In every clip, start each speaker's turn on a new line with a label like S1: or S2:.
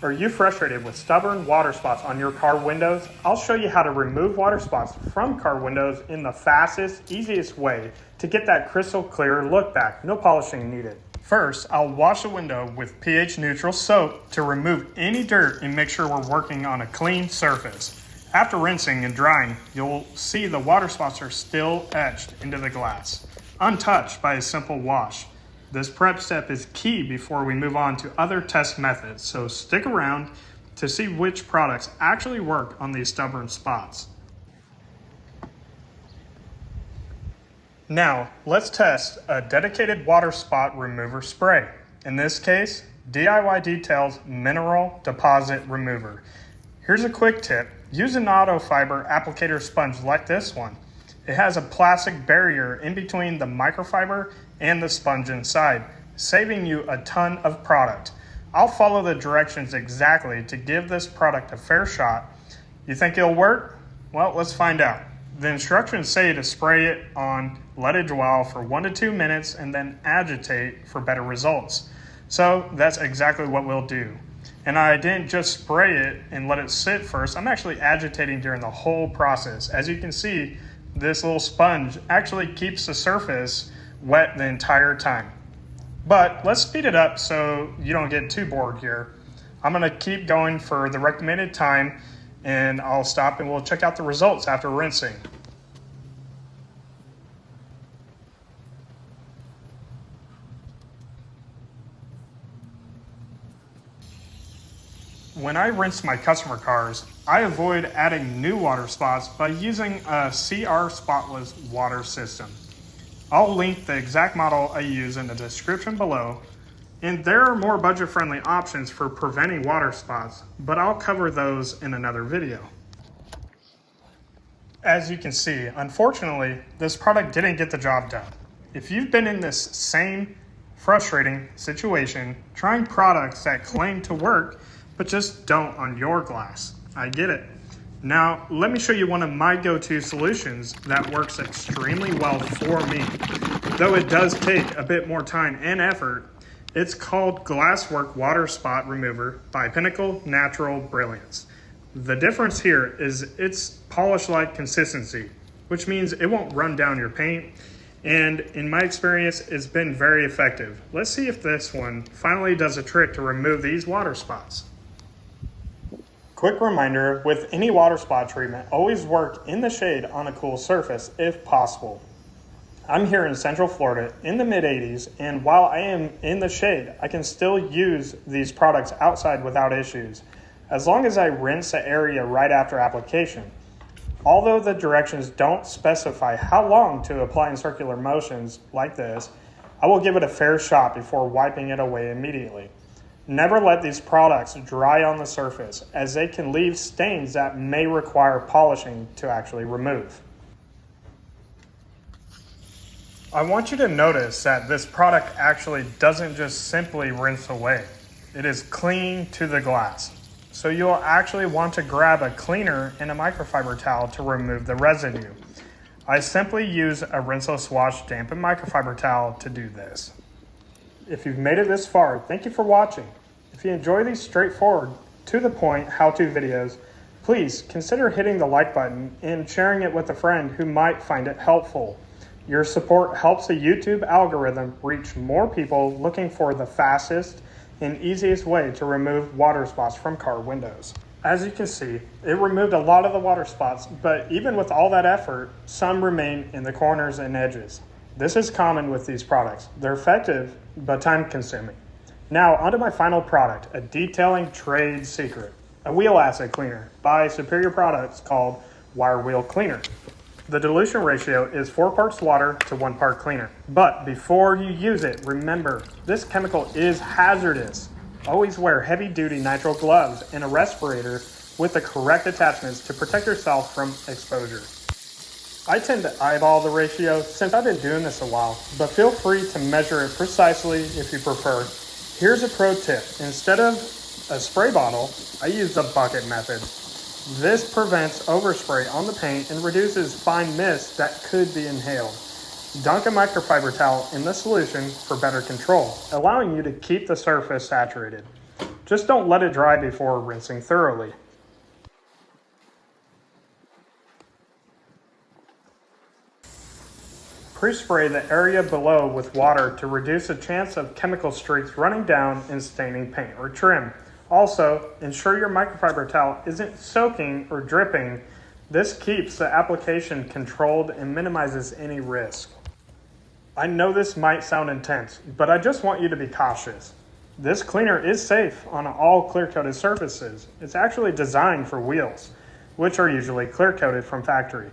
S1: Are you frustrated with stubborn water spots on your car windows? I'll show you how to remove water spots from car windows in the fastest, easiest way to get that crystal clear look back. No polishing needed. First, I'll wash the window with pH neutral soap to remove any dirt and make sure we're working on a clean surface. After rinsing and drying, you'll see the water spots are still etched into the glass, untouched by a simple wash. This prep step is key before we move on to other test methods, so stick around to see which products actually work on these stubborn spots. Now, let's test a dedicated water spot remover spray. In this case, DIY Details Mineral Deposit Remover. Here's a quick tip. Use an auto fiber applicator sponge like this one. It has a plastic barrier in between the microfiber and the sponge inside, saving you a ton of product. I'll follow the directions exactly to give this product a fair shot. You think it'll work? Well, let's find out. The instructions say to spray it on, let it dwell for 1 to 2 minutes, and then agitate for better results. So that's exactly what we'll do. And I didn't just spray it and let it sit first. I'm actually agitating during the whole process. As you can see, this little sponge actually keeps the surface wet the entire time. But let's speed it up so you don't get too bored here. I'm gonna keep going for the recommended time, and I'll stop and we'll check out the results after rinsing. When I rinse my customer cars, I avoid adding new water spots by using a CR spotless water system. I'll link the exact model I use in the description below, and there are more budget-friendly options for preventing water spots, but I'll cover those in another video. As you can see, unfortunately, this product didn't get the job done. If you've been in this same frustrating situation, trying products that claim to work but just don't on your glass, I get it. Now, let me show you one of my go-to solutions that works extremely well for me. Though it does take a bit more time and effort, it's called Glasswork Water Spot Remover by Pinnacle Natural Brilliance. The difference here is its polish-like consistency, which means it won't run down your paint, and in my experience, it's been very effective. Let's see if this one finally does a trick to remove these water spots. Quick reminder, with any water spot treatment, always work in the shade on a cool surface if possible. I'm here in Central Florida in the mid-80s, and while I am in the shade, I can still use these products outside without issues, as long as I rinse the area right after application. Although the directions don't specify how long to apply in circular motions like this, I will give it a fair shot before wiping it away immediately. Never let these products dry on the surface, as they can leave stains that may require polishing to actually remove. I want you to notice that this product actually doesn't just simply rinse away. It is clean to the glass. So you'll actually want to grab a cleaner and a microfiber towel to remove the residue. I simply use a rinseless wash dampened microfiber towel to do this. If you've made it this far, thank you for watching. If you enjoy these straightforward, to the point how-to videos, please consider hitting the like button and sharing it with a friend who might find it helpful. Your support helps the YouTube algorithm reach more people looking for the fastest and easiest way to remove water spots from car windows. As you can see, it removed a lot of the water spots, but even with all that effort, some remain in the corners and edges. This is common with these products. They're effective, but time-consuming. Now, onto my final product, a detailing trade secret, a wheel acid cleaner by Superior Products called Wire Wheel Cleaner. The dilution ratio is 4 parts water to 1 part cleaner. But before you use it, remember, this chemical is hazardous. Always wear heavy-duty nitrile gloves and a respirator with the correct attachments to protect yourself from exposure. I tend to eyeball the ratio since I've been doing this a while, but feel free to measure it precisely if you prefer. Here's a pro tip. Instead of a spray bottle, I use the bucket method. This prevents overspray on the paint and reduces fine mist that could be inhaled. Dunk a microfiber towel in the solution for better control, allowing you to keep the surface saturated. Just don't let it dry before rinsing thoroughly. Pre-spray the area below with water to reduce the chance of chemical streaks running down and staining paint or trim. Also, ensure your microfiber towel isn't soaking or dripping. This keeps the application controlled and minimizes any risk. I know this might sound intense, but I just want you to be cautious. This cleaner is safe on all clear-coated surfaces. It's actually designed for wheels, which are usually clear-coated from factory.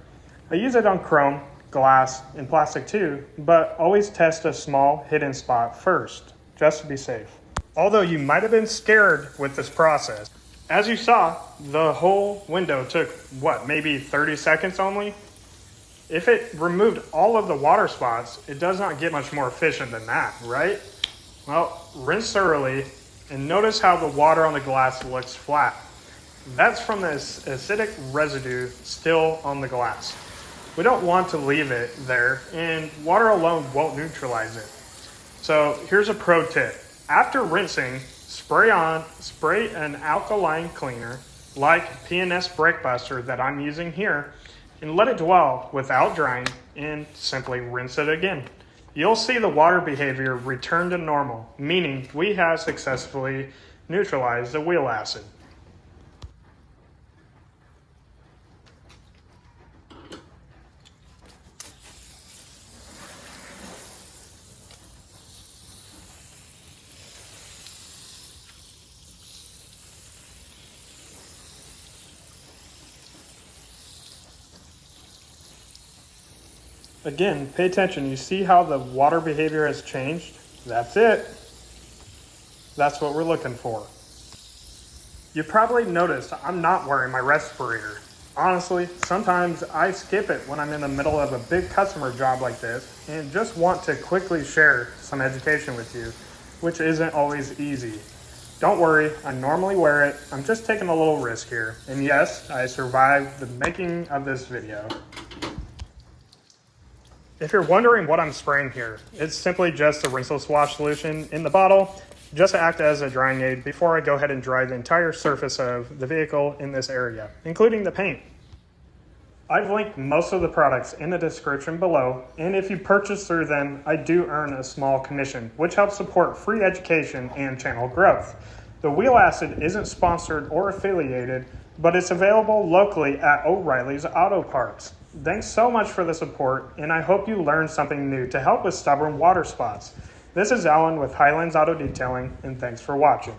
S1: I use it on chrome, glass, and plastic too, but always test a small hidden spot first, just to be safe. Although you might have been scared with this process, as you saw, the whole window took, maybe 30 seconds only? If it removed all of the water spots, it does not get much more efficient than that, right? Well, rinse thoroughly and notice how the water on the glass looks flat. That's from the acidic residue still on the glass. We don't want to leave it there, and water alone won't neutralize it. So here's a pro tip. After rinsing, spray an alkaline cleaner like P&S Brake Buster that I'm using here, and let it dwell without drying, and simply rinse it again. You'll see the water behavior return to normal, meaning we have successfully neutralized the wheel acid. Again, pay attention. You see how the water behavior has changed? That's it. That's what we're looking for. You probably noticed I'm not wearing my respirator. Honestly, sometimes I skip it when I'm in the middle of a big customer job like this and just want to quickly share some education with you, which isn't always easy. Don't worry, I normally wear it. I'm just taking a little risk here. And yes, I survived the making of this video. If you're wondering what I'm spraying here, it's simply just a rinseless wash solution in the bottle, just to act as a drying aid before I go ahead and dry the entire surface of the vehicle in this area, including the paint. I've linked most of the products in the description below, and if you purchase through them, I do earn a small commission, which helps support free education and channel growth. The wheel acid isn't sponsored or affiliated, but it's available locally at O'Reilly's Auto Parts. Thanks so much for the support, and I hope you learned something new to help with stubborn water spots. This is Alan with Highlands Auto Detailing, and thanks for watching.